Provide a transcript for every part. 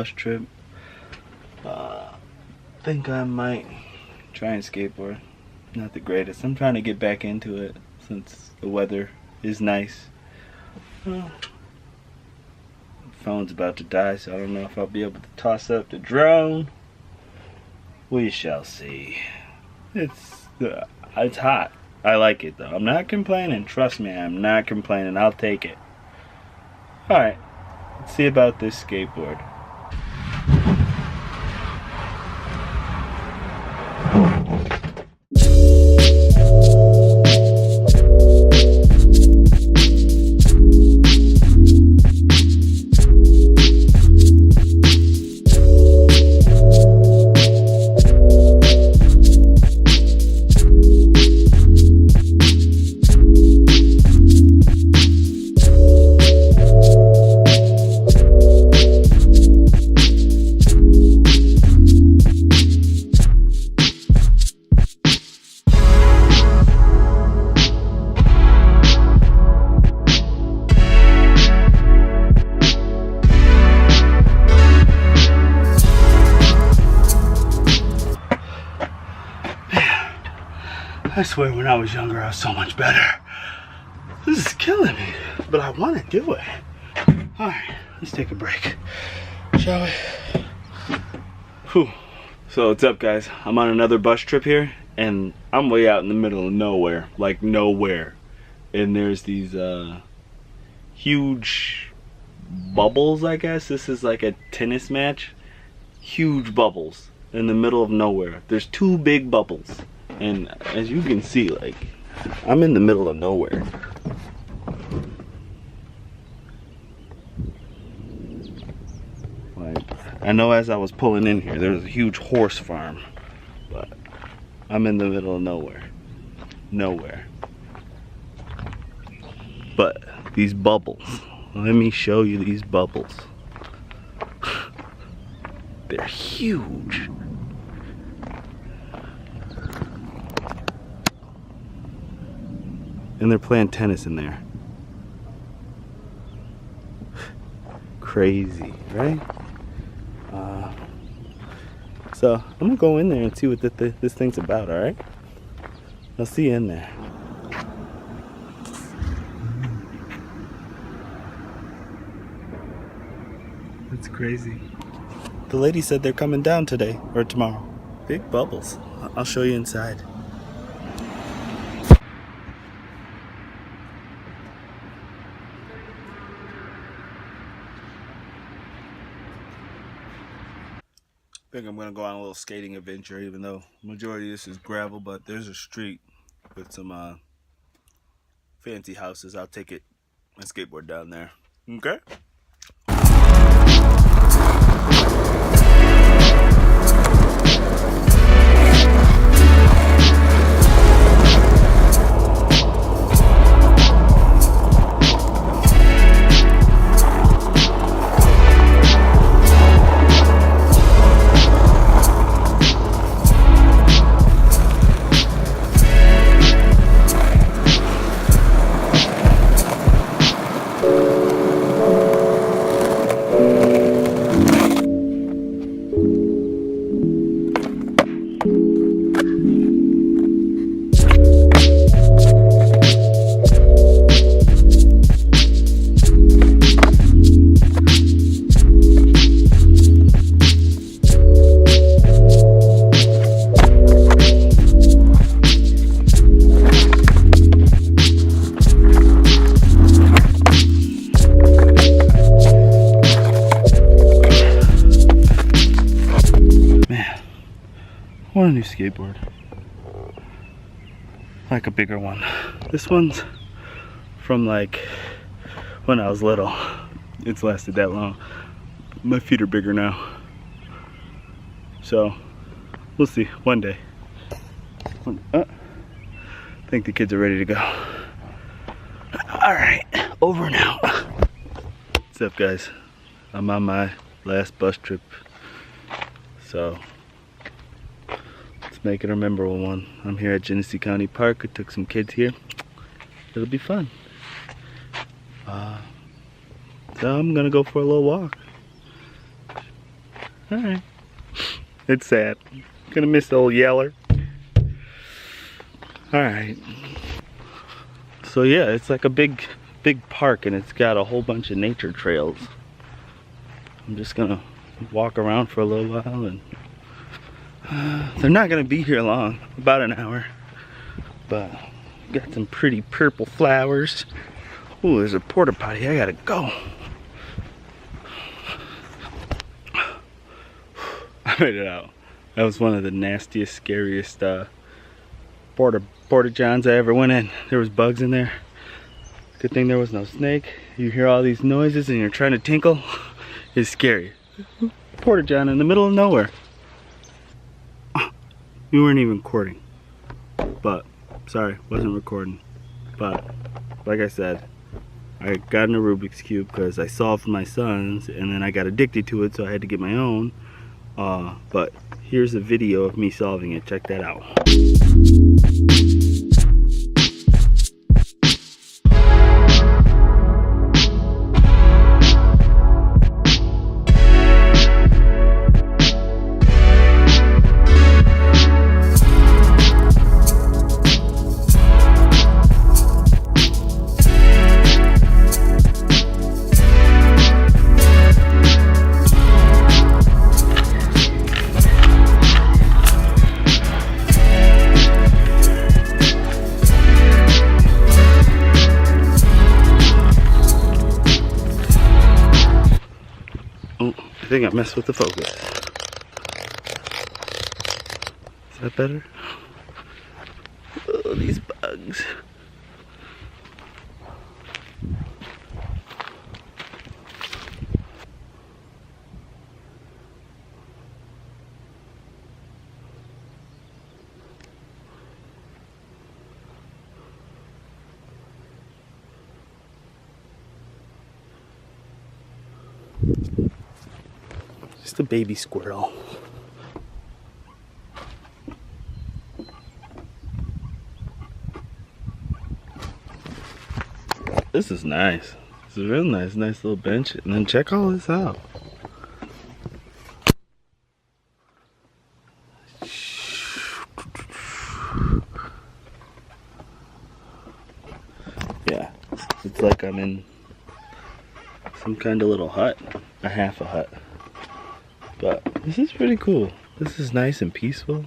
bus trip. Think I might try and skateboard. Not the greatest. I'm trying to get back into it since the weather is nice. Phone's about to die, so I don't know if I'll be able to toss up the drone. We shall see. It's hot. I like it though. I'm not complaining. Trust me, I'm not complaining. I'll take it. Alright, let's see about this skateboard. I swear when I was younger I was so much better. This is killing me, but I want to do it. Alright, let's take a break, shall we? Whew. So what's up guys? I'm on another bus trip here and I'm way out in the middle of nowhere, like nowhere. And there's these huge bubbles, I guess. This is like a tennis match. Huge bubbles in the middle of nowhere. There's two big bubbles. And as you can see, like, I'm in the middle of nowhere. Like, I know as I was pulling in here, there's a huge horse farm. But I'm in the middle of nowhere. Nowhere. But these bubbles, let me show you these bubbles. They're huge. And they're playing tennis in there. Crazy, right? So I'm gonna go in there and see what this thing's about, alright? I'll see you in there. That's crazy. The lady said they're coming down today or tomorrow. Big bubbles. I'll show you inside. I think I'm gonna go on a little skating adventure, even though majority of this is gravel, but there's a street with some fancy houses. I'll take my skateboard down there. Okay? I want a new skateboard. Like a bigger one. This one's from like when I was little. It's lasted that long. My feet are bigger now. So we'll see one day. I think the kids are ready to go. Alright, over and out. What's up guys? I'm on my last bus trip. So let's make it a memorable one. I'm here at Genesee County Park. I took some kids here. It'll be fun. So I'm gonna go for a little walk. Alright. It's sad. Gonna miss the old Yeller. Alright. So yeah, it's like a big park, and it's got a whole bunch of nature trails. I'm just gonna walk around for a little while, and they're not gonna be here long, about an hour. But got some pretty purple flowers. Ooh, there's a porta potty. I gotta go. I made it out. That was one of the nastiest, scariest porta johns I ever went in. There was bugs in there. Good thing there was no snake. You hear all these noises and you're trying to tinkle. It's scary. Porta john in the middle of nowhere. You weren't even recording. But sorry, wasn't recording. But like I said, I got in a Rubik's Cube because I solved my son's, and then I got addicted to it, so I had to get my own. But here's a video of me solving it. Check that out. I think I messed with the focus. Is that better? Oh, these bugs. Just a baby squirrel. This is nice. This is real nice. Nice little bench. And then check all this out. Yeah. It's like I'm in some kind of little hut. A half a hut. But this is pretty cool. This is nice and peaceful.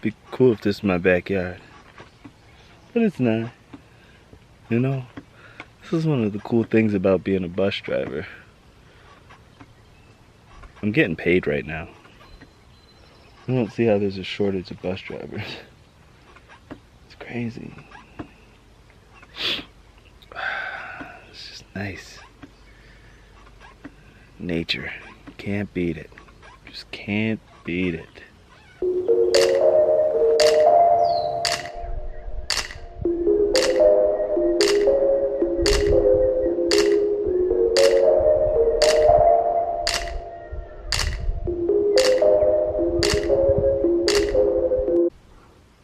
Be cool if this is my backyard. But it's not. You know? This is one of the cool things about being a bus driver. I'm getting paid right now. I don't see how there's a shortage of bus drivers. It's crazy. It's just nice. Nature. Can't beat it. Just can't beat it.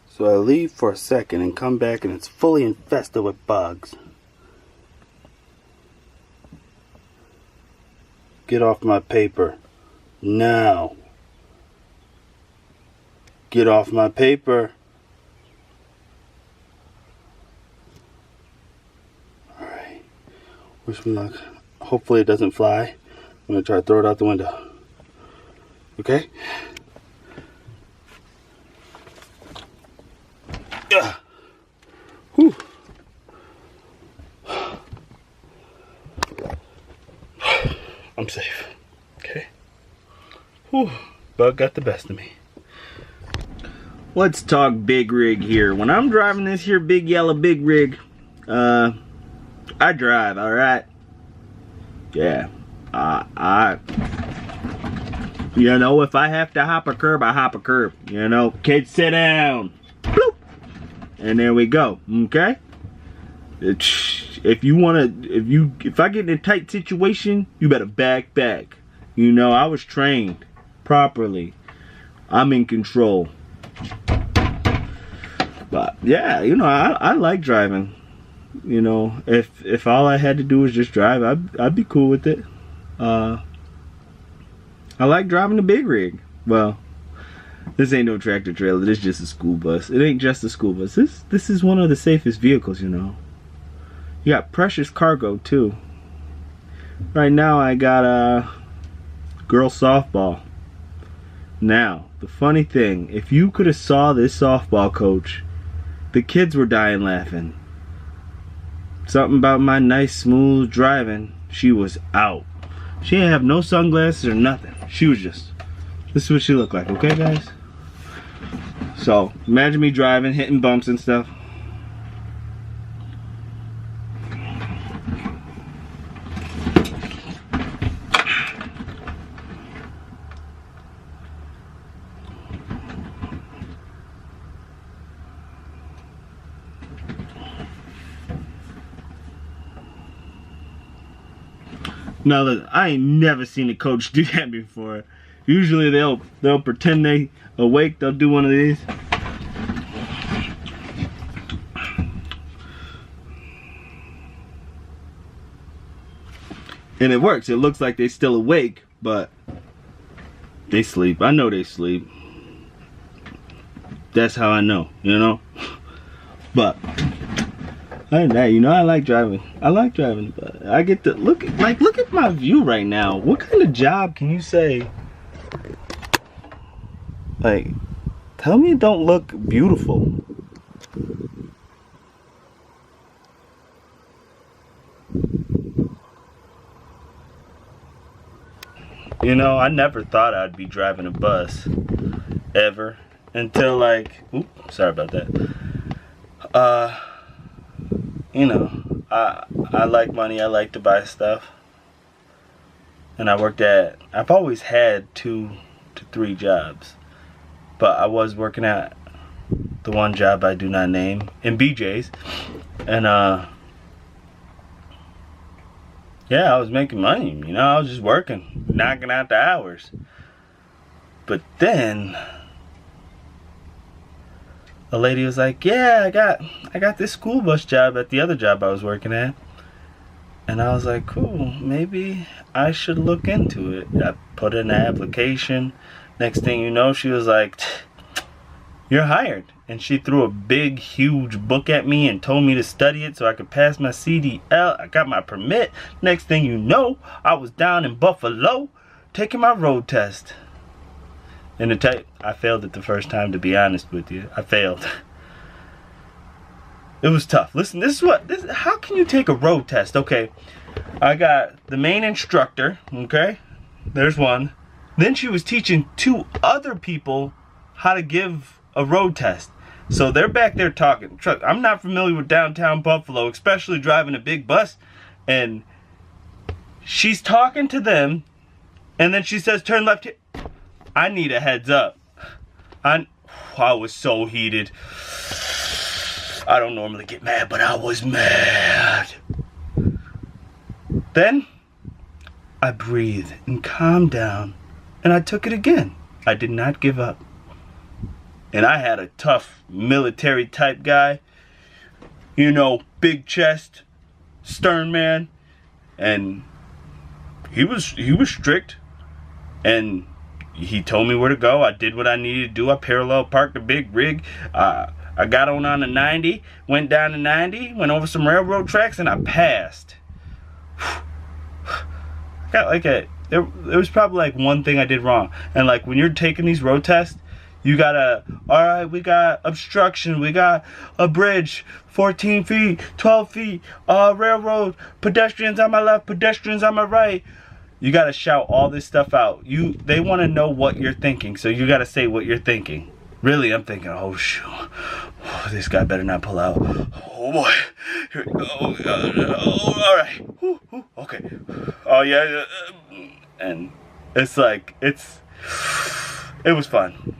So I leave for a second and come back, and it's fully infested with bugs. Get off my paper. Now. Get off my paper. Alright. Wish me luck. Hopefully it doesn't fly. I'm going to try to throw it out the window. Okay? Whew. I'm safe. Okay. Whew. Bug got the best of me. Let's talk big rig here. When I'm driving this here big yellow big rig, I drive, alright? Yeah. You know, if I have to hop a curb, I hop a curb. You know, kids, sit down. Bloop. And there we go. Okay? If I get in a tight situation, you better back. You know, I was trained properly. I'm in control. But yeah, you know, I like driving. You know, if all I had to do was just drive, I'd be cool with it. I like driving the big rig. Well, this ain't no tractor trailer. This is just a school bus. It ain't just a school bus. This is one of the safest vehicles, you know. You got precious cargo too. Right now I got a girl softball. Now, the funny thing, if you could have saw this softball coach, the kids were dying laughing. Something about my nice smooth driving. She was out. She didn't have no sunglasses or nothing. She was just, this is what she looked like, okay guys? So, imagine me driving, hitting bumps and stuff. Now look, I ain't never seen a coach do that before. Usually they'll pretend they awake, they'll do one of these. And it works. It looks like they still awake, but they sleep. I know they sleep. That's how I know, you know? But other than that, you know, I like driving. I like driving, but I get to look at my view right now. What kind of job can you say? Like, tell me it don't look beautiful. You know, I never thought I'd be driving a bus ever until like, oops, sorry about that. You know, I like money, I like to buy stuff. And I've always had 2 to 3 jobs. But I was working at the one job I do not name in BJ's. And yeah, I was making money, you know, I was just working, knocking out the hours. But then a lady was like, yeah, I got this school bus job at the other job I was working at. And I was like, cool, maybe I should look into it. I put in an application. Next thing you know, she was like, you're hired. And she threw a big, huge book at me and told me to study it so I could pass my CDL. I got my permit. Next thing you know, I was down in Buffalo taking my road test. And I failed it the first time, to be honest with you. I failed. It was tough. Listen, how can you take a road test? Okay, I got the main instructor, okay? There's one. Then she was teaching 2 other people how to give a road test. So they're back there talking. I'm not familiar with downtown Buffalo, especially driving a big bus. And she's talking to them, and then she says, turn left here. I need a heads up. I was so heated. I don't normally get mad, but I was mad. Then I breathed and calmed down, and I took it again. I did not give up. And I had a tough military type guy, you know, big chest, stern man, and he was strict, and he told me where to go. I did what I needed to do. I parallel parked the big rig. I got on the 90, went down to 90, went over some railroad tracks, and I passed. I got like there was probably like one thing I did wrong. And like when you're taking these road tests, you gotta, alright, we got obstruction, we got a bridge, 14 feet, 12 feet, railroad, pedestrians on my left, pedestrians on my right. You gotta shout all this stuff out. They wanna know what you're thinking, so you gotta say what you're thinking. Really, I'm thinking, oh shoot, oh, this guy better not pull out. Oh boy, here we go. Oh, alright, okay. Oh yeah, and it's like, it was fun.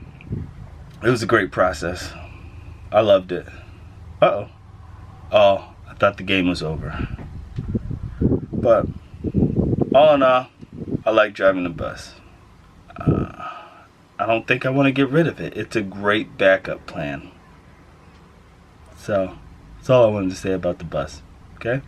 It was a great process. I loved it. Uh-oh. Oh, I thought the game was over. But all in all, I like driving the bus. I don't think I want to get rid of it. It's a great backup plan. So, that's all I wanted to say about the bus. Okay?